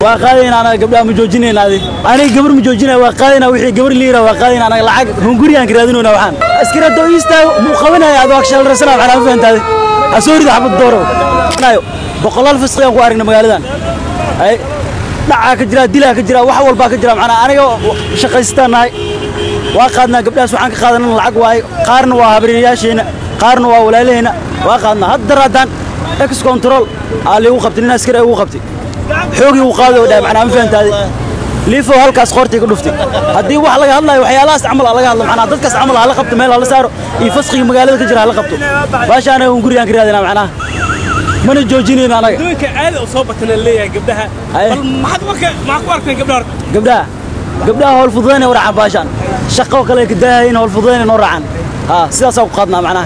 وقاعدين أنا قبل مجوجين هذه أنا قبل مجوجين وقاعدين وحي قبل ليرة وقاعدين أنا لعق هنقولي كرادين ونوحان أسكر الدويستا مخونة يا دوك شال رسنا على فين هذه أسوري ذا حب الدورة نايو بقلال فسقيا وقارن مقالدان أي لا كجرا دلا كجرا وحول باك كجرا معنا أنا شقيستان هاي وقعدنا قبل سوحان قادنا العق واي قارن وهابرياشين قارن وولالهنا وقعدنا هالدرادان إكس كنترول اللي وقفت الناس كره وقفتي حوقي وقاده ده معنا ما فهمت هذه ليفو هالكاس خورتي كدفتي هدي wax laga hadlayo waxyaalahaas amal laga hadlo macna dadkaas amal la qabto meel la saaro iyo fasqiga magaalada ka jira la qabto baashaana uu guriyaan kiraadina macna mana joojineen anaga dadka aad u soo batana leeyahay gabdhaha bal maxad marka ma ku arkay gabdhaha hol fududeena waracan baashaan shaqo kale ka daahayn hol fududeena noo racan sidaas oo qadna macna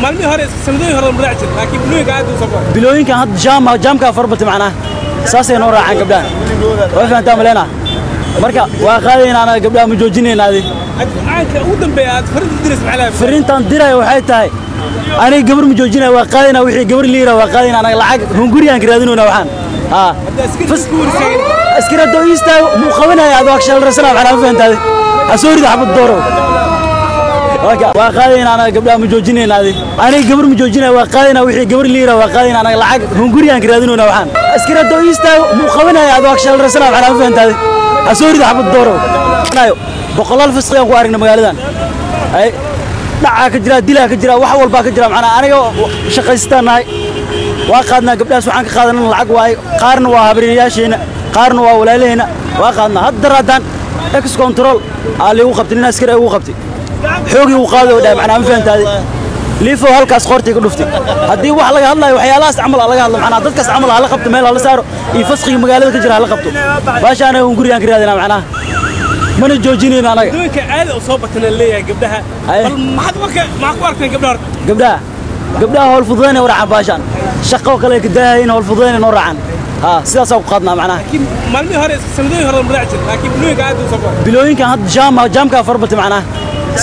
maalmii hore sanadooyin hore ma raacin laakiin bilooyinka aad u soo baxay bilooyinka had jaamka farbat macna saasay noo racan gabdhaha way fahantaa malena marka waa qaadeen ana gabdhaha ma joojineen hadi aanka ugu dambeeyay farinta diris macnaha farintan diray waxay tahay ana gabar ma joojinay waa qaadeen wixii gabar liira waa qaadeen ana lacag hunguriyaan kiraadinuna waxaan askira dooyista muqawanaya adoog shal rasna waxaan fahantahay asoorida xabad dooro waa qaadeen ana gabdhaha ma joojineen hadi ana gabar ma joojinay waa qaadeen wixii gabar liira waa qaadeen ana lacag hunguriyaan kiraadinuna waxaan askira dooyista muqawanaya adoog shal rasna waxaan fahantahay أسوري ذا حب الدورة نايو بقلال فسقيا وقارن مقالدان أي لا كجرا دلا كجرا وحول باك كجرا معنا أنا شقيستان هاي وقعدنا قبل سوحان قادنا العق واي قارن وهابرياشين قارن وولالهنا وقعدنا هالدرادان إكس كنترول اللي وقفت الناس كره وقفتي حوقي وقاده ده معنا ما فهمت هذه ليفو هالكاس خورتي كدفتي هدي wax laga hadlayo waxyaalahaas amal laga hadlo macna dadkaas amal la qabto meel la saaro iyo fasqiga magaalada ka jira la qabto baashaana uu guriyaan kiraadina macna mana joojineen anaga dadka aad u soo batana leeyahay gabdhaha bal maxad marka ma ku arkay gabdhaha hol fududeena waracan baashaan shaqo kale ka daahayn hol fududeena noo racan sidaas oo qadna macna maalmii hore sanadooyin hore ma raacin laakiin bilooyinka aad u soo baxay bilooyinka had jaamka farbat macna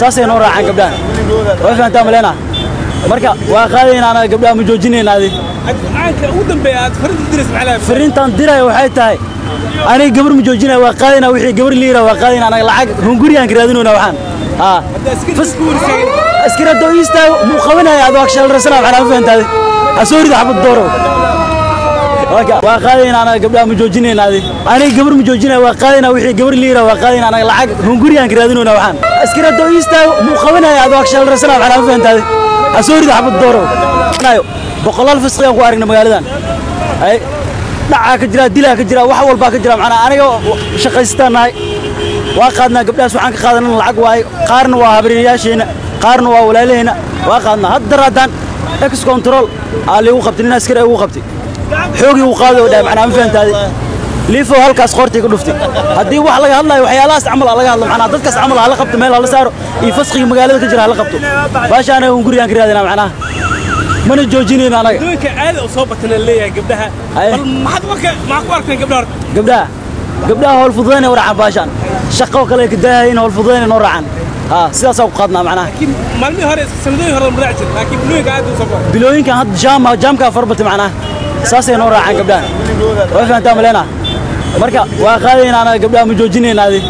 saasay noo racan gabdhaha way fahantaa malena marka waa qaadeen ana gabdhaha ma joojineen hadi aanka ugu dambeeyay farinta diris macnaha farintan diray waxay tahay ana gabar ma joojinay waa qaadeen wixii gabar liira waa qaadeen ana lacag hunguriyaan kiraadinuna waxaan askira dooyista muqawanaya adoog shal rasna waxaan fahantahay asoorida xabad dooro waa qaadeen ana gabdhaha ma joojineen hadi ana gabar ma joojinay waa qaadeen wixii gabar liira waa qaadeen ana lacag hunguriyaan kiraadinuna waxaan askira dooyista muqawanaya adoog shal rasna waxaan fahantahay أسوري ذا حب الدورة نايو بقلال فسقيا وقارن مقالدان أي لا كجرا دلا كجرا وحول باك كجرا معنا أنا شقيستان هاي وقعدنا قبل سوحان قادنا العق واي قارن وهابرياشين قارن وولالهنا وقعدنا هالدرادان إكس كنترول اللي وقفت الناس كره وقفتي حوقي وقاده ده معنا ما فهمت هذه ليفو هالكاس خورتي كدفتي هدي wax laga hadlayo waxyaalahaas amal laga hadlo macna dadkaas amal la qabto meel la saaro iyo fasqiga magaalada ka jira la qabto baashaana uu guriyaan kiraadina macna mana joojineen anaga dadka aad u soo batana leeyahay gabdhaha bal maxad marka ma ku arkay gabdhaha hol fududeena waracan baashaan shaqo kale ka daahayn hol fududeena noo racan sidaas oo qadna macna maalmii hore sanadooyin hore ma raacin laakiin bilooyinka aad u soo baxay bilooyinka had jaamka farbat macna saasay noo racan gabdhaha way fahantaa malena marka waa qaadeen ana gabdhaha ma joojineen hadi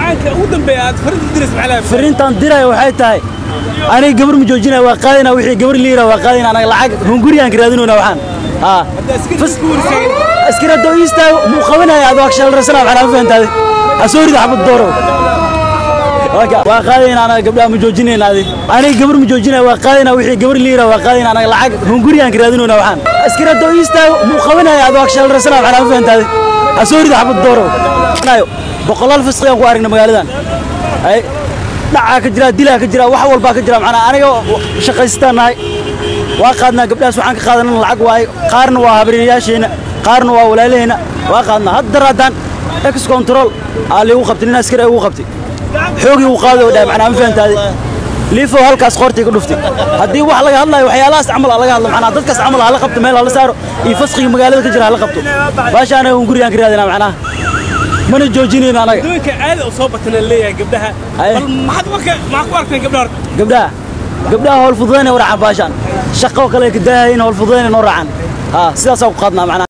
aanka ugu dambeeyay farinta diris macnaha farintan diray waxay tahay ana gabar ma joojinay waa qaadeen wixii gabar liira waa qaadeen ana lacag hunguriyaan kiraadinuna waxaan askira dooyista muqawanaya adoog shal rasna waxaan fahantahay asoorida xabad dooro waa qaadeen ana gabdhaha ma joojineen hadi ana gabar ma joojinay waa qaadeen wixii gabar liira waa qaadeen ana lacag hunguriyaan kiraadinuna waxaan askira dooyista muqawanaya adoog shal rasna waxaan fahantahay أسوري ذا حب الدورة نايو بقلال فسقيا وقارن مقالدان أي لا كجرا دلا كجرا وحول باك كجرا معنا أنا شقيستان هاي وقعدنا قبل سوحان قادنا العق واي قارن وهابرياشين قارن وولالهنا وقعدنا هالدرادان إكس كنترول اللي وقفت الناس كره وقفتي حوقي وقاده ده معنا ما فهمت هذه ليفو هالكاس خورتي كدفتي هدي wax laga hadlayo waxyaalahaas amal laga hadlo macna dadkaas amal la qabto meel la saaro iyo fasqiga magaalada ka jira la qabto baashaana uu guriyaan kiraadina macna mana joojineen anaga dadka aad u soo batana leeyahay gabdhaha bal maxad marka ma ku arkay gabdhaha hol fududeena waracan baashaan shaqo kale ka daahayn hol fududeena noo racan sidaas oo qadna macna